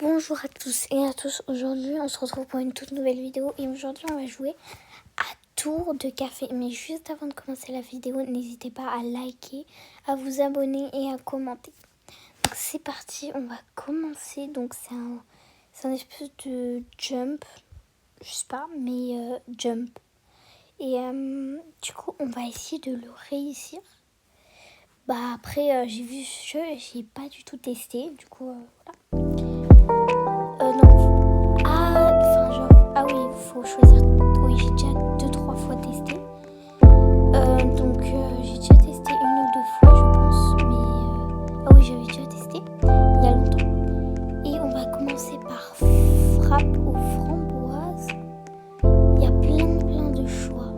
Bonjour à tous et à tous, aujourd'hui on se retrouve pour une toute nouvelle vidéo et aujourd'hui on va jouer à tour de café. Mais juste avant de commencer la vidéo, n'hésitez pas à liker, à vous abonner et à commenter. Donc c'est parti, on va commencer. Donc c'est un espèce de jump, je sais pas, mais jump. Et du coup on va essayer de le réussir. Après j'ai vu ce jeu, j'ai pas du tout testé, du coup voilà. Non. Ah oui, il faut choisir. Oui, j'ai déjà 2-3 fois testé. Donc, j'ai déjà testé 1 ou 2 fois, je pense. Mais, ah oui, j'avais déjà testé il y a longtemps. Et on va commencer par frappe aux framboises. Il y a plein de choix.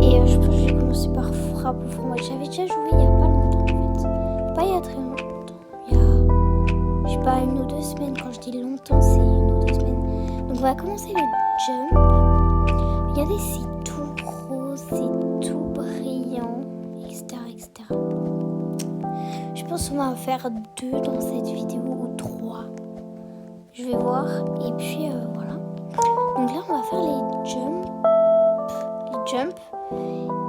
Et je pense que je vais commencer par frappe aux framboises. J'avais déjà joué il y a pas longtemps, en fait. Pas il y a très longtemps. Il y a, je sais pas, 1 ou 2 semaines. Quand je dis longtemps, c'est 1 ou 2 semaines. Donc on va commencer le jump. Regardez, c'est tout rose, c'est tout brillant, etc. Je pense qu'on va en faire 2 dans cette vidéo ou 3. Je vais voir. Et puis voilà. Donc là, on va faire les jumps.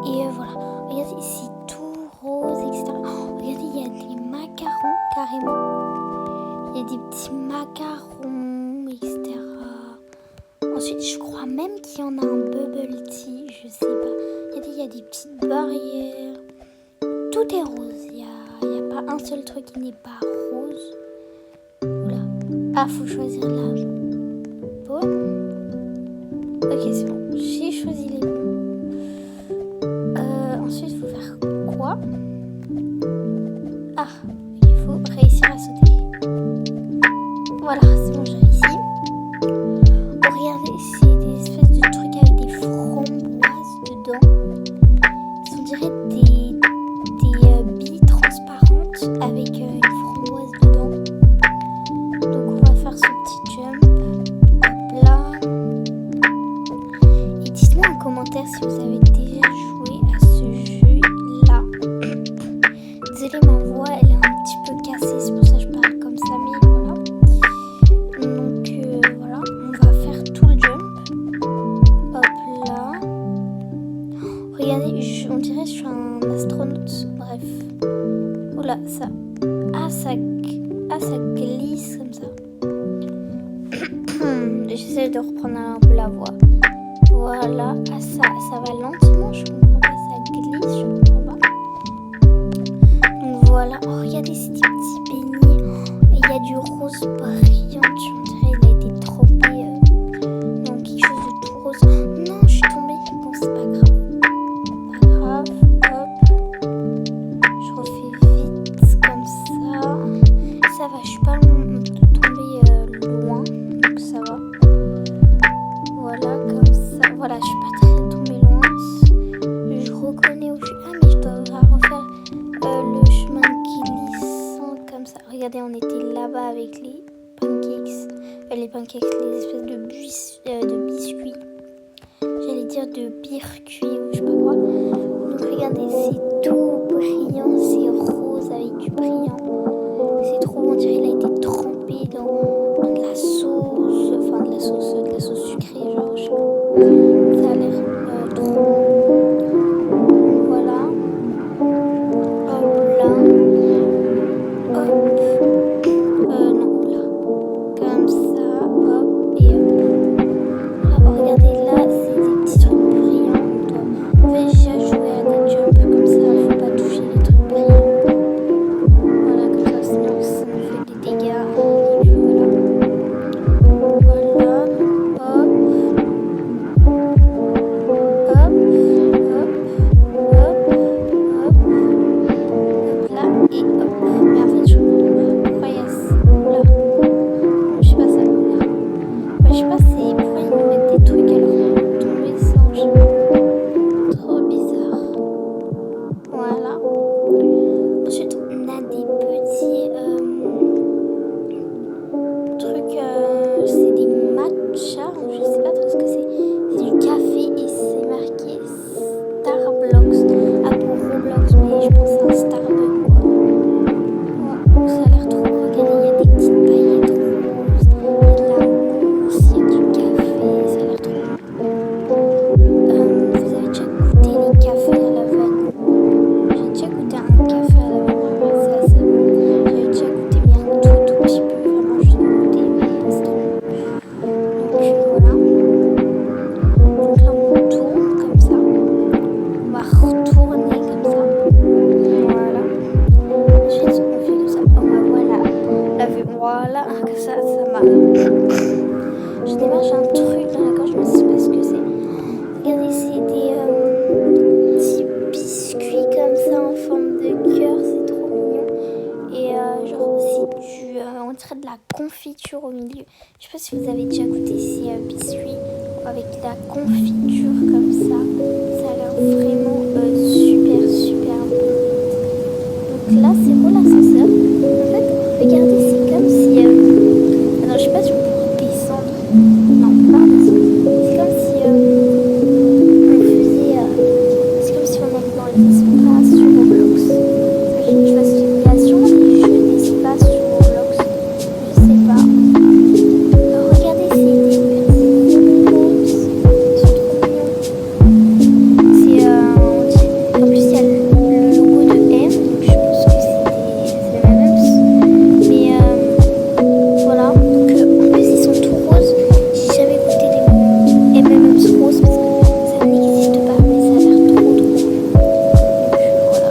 Et voilà. Regardez, c'est tout rose, etc. Oh, regardez, il y a des macarons carrément. Il y a des petits macarons, etc. Ensuite, je crois même qu'il y en a un bubble tea, je sais pas. Regardez, il y a des petites barrières. Tout est rose. Il y a pas un seul truc qui n'est pas rose. Oula. Ah, faut choisir la bonne. Ok, c'est bon. J'ai choisi les bons. Ensuite, il faut faire quoi? Ah, il faut réussir à sauter. Voilà, c'est bon, j'ai réussi. Regardez, c'est des espèces de trucs avec des framboises dedans. On dirait des billes transparentes avec une framboise dedans. Donc on va faire ce petit jump. Hop là. Et dites-moi en commentaire si vous avez déjà joué à ce jeu-là. Désolée, ma voix elle est un petit peu cassée, c'est pour ça que je parle comme ça, mais voilà. Donc voilà, on va faire tout le jump. Hop là. Regardez, on dirait que je suis un astronaute. Bref. Oula, ça. Ça glisse comme ça. J'essaie de reprendre un peu la voix. Voilà. Ça va lentement, je comprends pas. Ça glisse, je comprends pas. Donc voilà. Oh, regardez ces petits beignets. Et il y a du rose brillant. On dirait qu'il a été trempé dans quelque chose de tout rose. Non, je suis tombée. Bon, c'est pas grave. Pas grave. Hop. Je refais vite comme ça. Ça va, je suis pas tombée loin. Donc ça va. Voilà, comme ça. Voilà, je suis pas très tombée loin. Je reconnais où je suis. Ah, mais je dois refaire le chemin glissant comme ça. Regardez, on était là-bas avec les pancakes. Les espèces de biscuits. J'allais dire de bircuit ou je sais pas quoi. Donc regardez, c'est tout brillant, c'est rose avec du brillant. C'est trop bon, on dirait qu'il a été trempé dans de la sauce, de la sauce sucrée, genre je sais pas. Ça a l'air trop bon. Voilà. Hop là. Hop. Non, là. Comme ça, hop, et hop. Là, regardez, là, c'est des petits trucs brillants. On va déjà jouer à des jumps comme ça, faut pas toucher les trucs brillants. Voilà. Voilà, que ça m'a... Je démarre, j'ai un truc dans la gorge, je ne sais pas ce que c'est. Regardez, c'est des petits biscuits comme ça en forme de cœur, c'est trop mignon. Et genre, c'est on dirait de la confiture au milieu. Je sais pas si vous avez déjà goûté ces biscuits avec de la confiture comme ça. Ça a l'air vraiment super, super bon. Donc là, c'est bon l'ascenseur. En fait, regardez, c'est comme si... Alors, je sais pas si on peut descendre. Non, on peut pas descendre. C'est comme si on faisait... c'est comme si on allait dans l'espace sur Roblox. Je vois ce qu'il y a sûrement des jeux d'espace sur Roblox. Je sais pas. Alors, regardez, c'est des petits Roblox. Ils sont trop mignons. C'est... en plus, il y a le logo de M. Donc, je pense que c'est la même. Mais voilà. Donc, en plus, ils sont tout roses. J'ai jamais goûté des M&M's roses parce que ça n'existe pas. Mais ça a l'air trop drôle. Donc, voilà.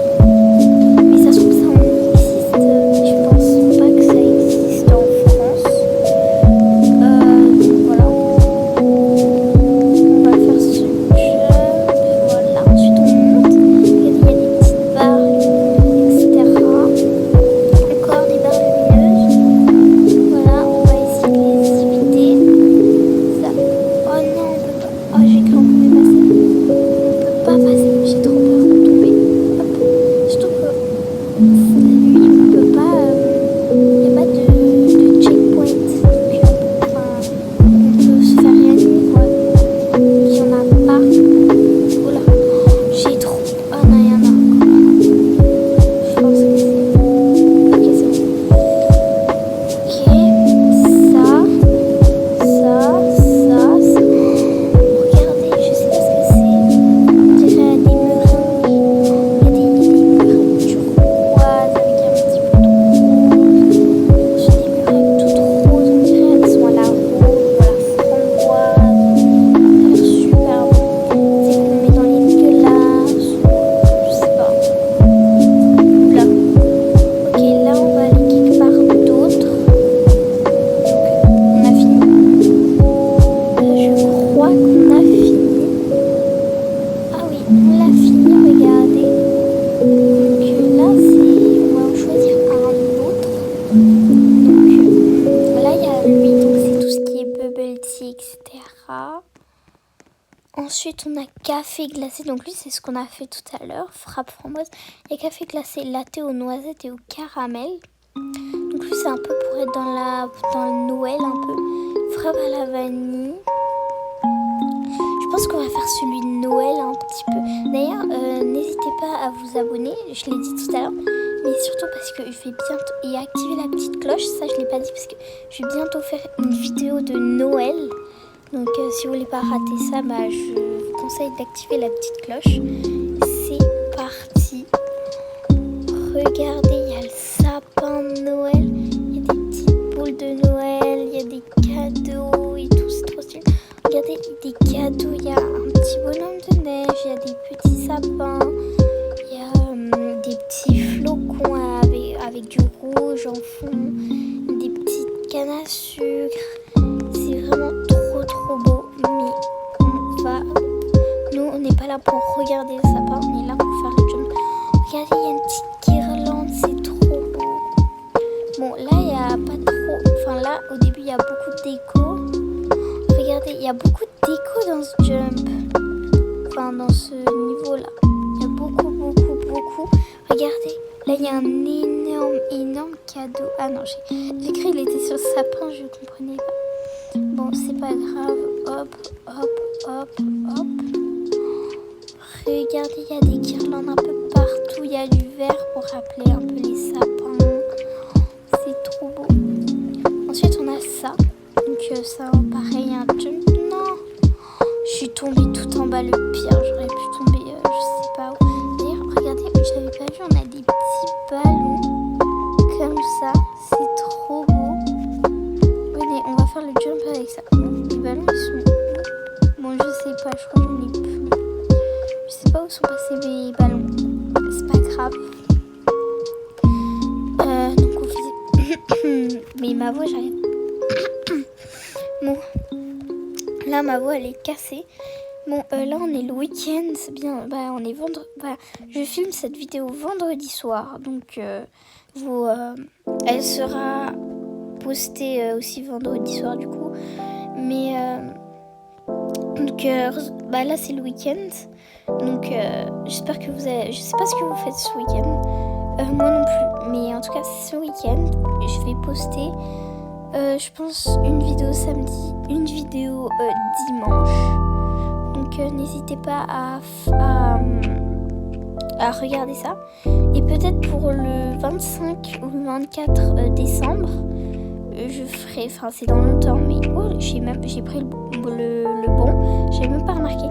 Mais ça se trouve, ça en existe. Mais je pense pas que ça existe en France. Donc, voilà. On va faire ce jump. Voilà. Ensuite, on monte. Regardez, il y a des petites barres, etc. Encore des barres lumineuses. Voilà, on va essayer de les éviter. Ça. Oh non, on peut pas. Oh, j'ai cru qu'on pouvait passer. On peut pas passer. J'ai trop peur de tomber. Hop. Je trouve que lui, on peut pas. Il n'y a pas de checkpoint. Donc, on peut se faire réanimer, quoi. Il n'y en a pas. Oh là. J'ai trop. Oh non, il y en a encore. Je pense que c'est. Ok, c'est bon. Ok, ça. Regardez, je sais pas ce que c'est. On dirait des meringues. Il y a des meringues turquoises avec un petit peu de rose. J'ai des meringues toutes roses, on dirait elles sont à la rose ou à la framboise. Ça a l'air super bon. C'est qu'on met dans les glaces ou je sais pas. Là. Ok, là on va aller quelque part d'autre. On a fini. Je crois qu'on a fini. Ah oui, on l'a fini, regardez. Donc là, on va en choisir un autre. Donc là, il y a lui, donc c'est tout ce qui est bubble tea, etc. Ensuite, on a café glacé. Donc lui, c'est ce qu'on a fait tout à l'heure. Frappe framboise. Il y a café glacé, latte aux noisettes et au caramel. Donc lui, c'est un peu pour être dans le Noël un peu. Frappe à la vanille. Je pense qu'on va faire celui de Noël un petit peu. D'ailleurs, n'hésitez pas à vous abonner. Je l'ai dit tout à l'heure. Mais surtout parce que je vais bientôt... Et activer la petite cloche. Ça, je ne l'ai pas dit parce que je vais bientôt faire une vidéo de Noël. Donc si vous voulez pas rater ça, je vous conseille d'activer la petite cloche. C'est parti. Regardez, il y a le sapin de Noël. Il y a des petites boules de Noël. Il y a des cadeaux et tout. C'est trop stylé. Regardez, des cadeaux. Il y a un petit bonhomme de neige. Il y a des petits sapins. Il y a des petits flocons avec du rouge en fond. Des petites cannes à sucre. C'est vraiment trop beau. Mais nous, on n'est pas là pour regarder le sapin. On est là pour faire le jump. Regardez, il y a une petite guirlande. C'est trop beau. Bon, là, il n'y a pas trop... Enfin, là, au début, il y a beaucoup de déco. Regardez, il y a beaucoup de déco dans ce jump. Enfin, dans ce niveau-là. Il y a beaucoup. Regardez, là, il y a un énorme cadeau. Ah non, j'ai cru qu'il était sur le sapin, je ne comprenais pas. Bon, c'est pas grave. Hop. Regardez, il y a des guirlandes un peu partout. Il y a du vert pour rappeler un peu les sapins. C'est trop beau. Ensuite, on a ça. Donc, ça, pareil, un jump. Non, je suis tombée tout en bas, le pire. J'aurais pu tomber, je sais pas où. D'ailleurs, regardez, j'avais pas vu, on a des petits ballons comme ça. C'est trop beau. Venez, on va faire le jump avec ça. Bon, les ballons, ils sont... Bon, je sais pas, je crois que j'en ai plus. Je sais pas où sont passés mes ballons. C'est pas grave. Donc, on faisait... Mais ma voix, j'arrive. Bon, là, ma voix, elle est cassée. Bon, là, on est le week-end. C'est bien. Bah, on est vendredi. Bah, je filme cette vidéo vendredi soir. Donc, elle sera postée aussi vendredi soir, du coup. Mais, bah, là, c'est le week-end. Donc, j'espère que vous avez... Je sais pas ce que vous faites ce week-end. Moi non plus. Mais en tout cas, ce week-end, je vais poster, je pense, une vidéo samedi, une vidéo dimanche. Donc, n'hésitez pas à regarder ça. Et peut-être pour le 25 ou le 24 décembre, je ferai... Enfin, c'est dans longtemps, mais... Oh, j'ai pris le bon. J'avais même pas remarqué.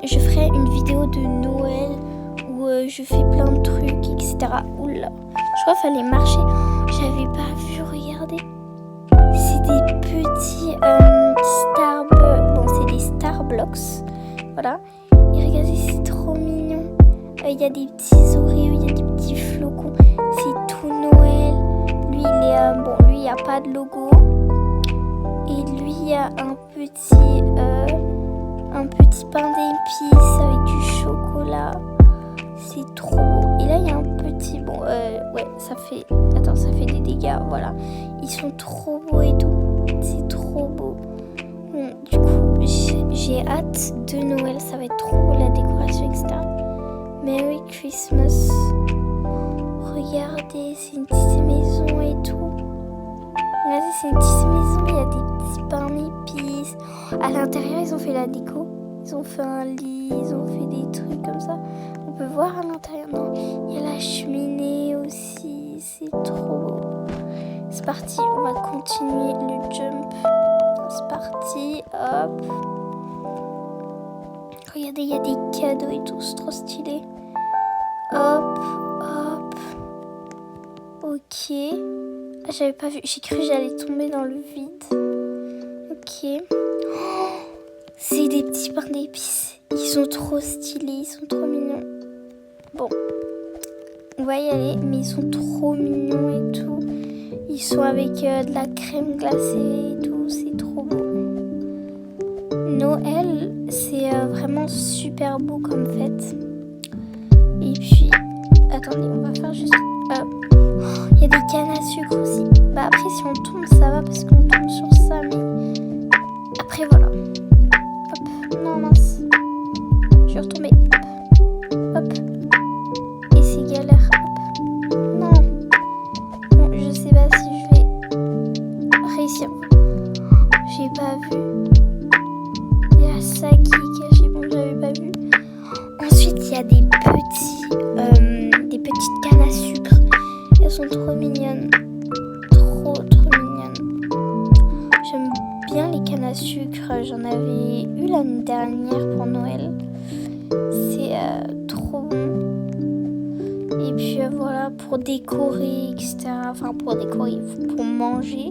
Je ferai une vidéo de Noël où je fais plein de trucs, etc. Oula, je crois qu'il fallait marcher. J'avais pas vu, regardez. C'est des petits c'est des Starblocks. Voilà. Et regardez, c'est trop mignon. Il y a des petits Oreos, il y a des petits flocons. C'est tout Noël. Lui, lui, il n'y a pas de logo. Et lui, il y a un petit pain d'épices avec du chocolat. C'est trop beau. Et là, il y a un petit... Bon, ouais, ça fait des dégâts, voilà. Ils sont trop beaux et tout. C'est trop beau. Bon, du coup, j'ai hâte de Noël. Ça va être trop beau, la décoration, etc. Merry Christmas. Regardez, c'est une petite maison et tout. Regardez, c'est une petite maison. Il y a des petits pains d'épices. À l'intérieur, ils ont fait la déco. Ils ont fait un lit, ils ont fait des trucs comme ça. On peut voir à l'intérieur. Non, il y a la cheminée aussi. C'est trop beau. C'est parti, on va continuer le jump. C'est parti, hop. Regardez, il y a des cadeaux et tout, c'est trop stylé. Hop, hop. Ok. Ah, j'avais pas vu, j'ai cru que j'allais tomber dans le vide. Ok. Oh, c'est des petits pains d'épices. Ils sont trop stylés, ils sont trop mignons. Bon, on va y aller, mais ils sont trop mignons et tout. Ils sont avec de la crème glacée et tout, c'est trop beau. Noël, c'est vraiment super beau comme fête. Et puis, attendez, on va faire juste... Il y a des cannes à sucre aussi. Bah après, si on tombe, ça va parce qu'on tombe sur ça, mais... Après, voilà. Hop, non, mince. Je suis retombée. Hop. Et c'est galère. Hop. Non. Bon, je sais pas si je vais réussir. J'ai pas vu. Il y a ça qui est caché. Bon, j'avais pas vu. Ensuite, il y a des petites cannes à sucre. Elles sont trop mignonnes. Trop mignonnes. J'aime bien les cannes à sucre. J'en avais eu l'année dernière pour Noël. C'est trop bon. Et puis voilà, pour décorer, etc. Enfin, pour décorer, pour manger.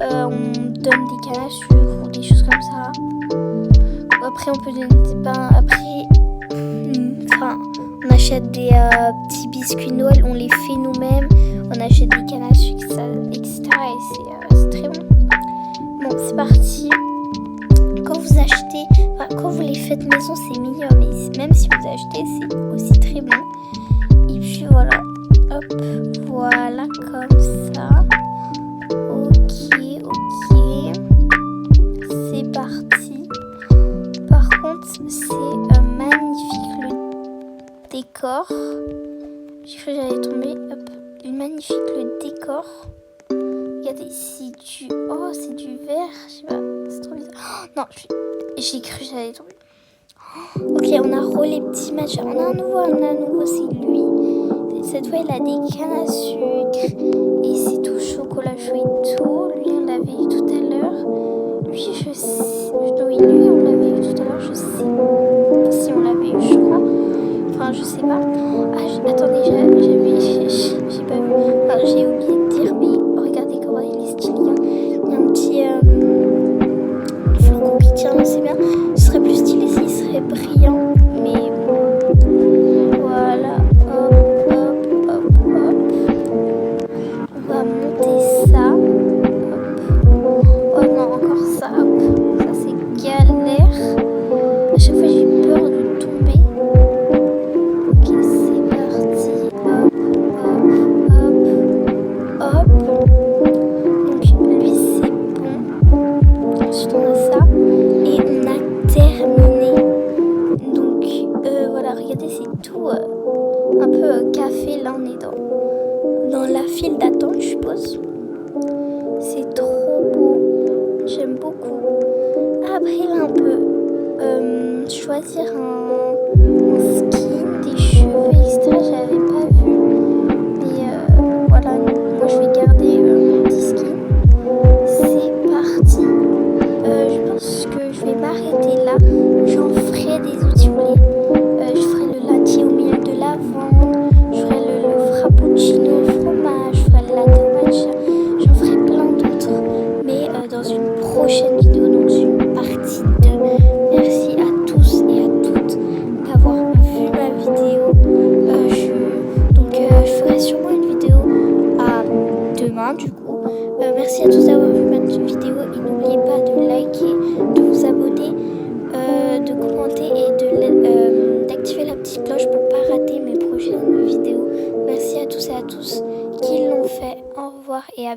On donne des cannes à sucre ou des choses comme ça. Après, on peut donner des pains. Après, on achète des petits biscuits Noël. On les fait nous-mêmes. On achète des cannes à sucre, etc. Et c'est très bon. Bon, c'est parti. Quand vous les faites maison, c'est meilleur. Mais même si vous achetez, c'est aussi très bon. Et puis voilà. Hop, voilà, comme ça. Ok. C'est parti. Par contre, c'est magnifique le décor. J'ai cru que j'allais tomber. Hop, magnifique le décor. Regardez, c'est du vert. Je sais pas, c'est trop bizarre. Oh, non, j'ai cru que j'allais tomber. Ok, on a roulé petits matchs. On a un nouveau, c'est lui. Cette fois, il a des cannes à sucre. Et c'est tout chocolat chaud et tout. Lui, on l'avait eu tout à l'heure. Lui, je sais. Oui, lui, on l'avait eu tout à l'heure, je sais. Si on l'avait eu, je crois. Enfin, je sais pas. Ah, attendez, j'ai pas vu. Enfin, j'ai oublié de dire, mais regardez comment il est stylé. Il y a un petit flocon qui tient, c'est bien. Ce serait plus stylé s'il serait brillant. Mais voilà. Hop. On choisir un skin, des cheveux, etc. J'avais pas vu. Mais voilà, moi je vais garder mon petit skin. C'est parti. Je pense que je vais m'arrêter là. J'en ferai des outils roulés. Je ferai le latte au milieu de lavande. Je ferai le frappuccino au fromage. Je ferai le latte au matcha. J'en ferai plein d'autres. Mais dans une prochaine vidéo, donc une partie 2. Merci à tous et à toutes d'avoir vu ma vidéo. Je ferai sûrement une vidéo à demain du coup. Merci à tous d'avoir vu ma vidéo et n'oubliez pas de liker, de vous abonner, de commenter et d'activer la petite cloche pour pas rater mes prochaines vidéos. Merci à tous et à tous qui l'ont fait. Au revoir et à bientôt.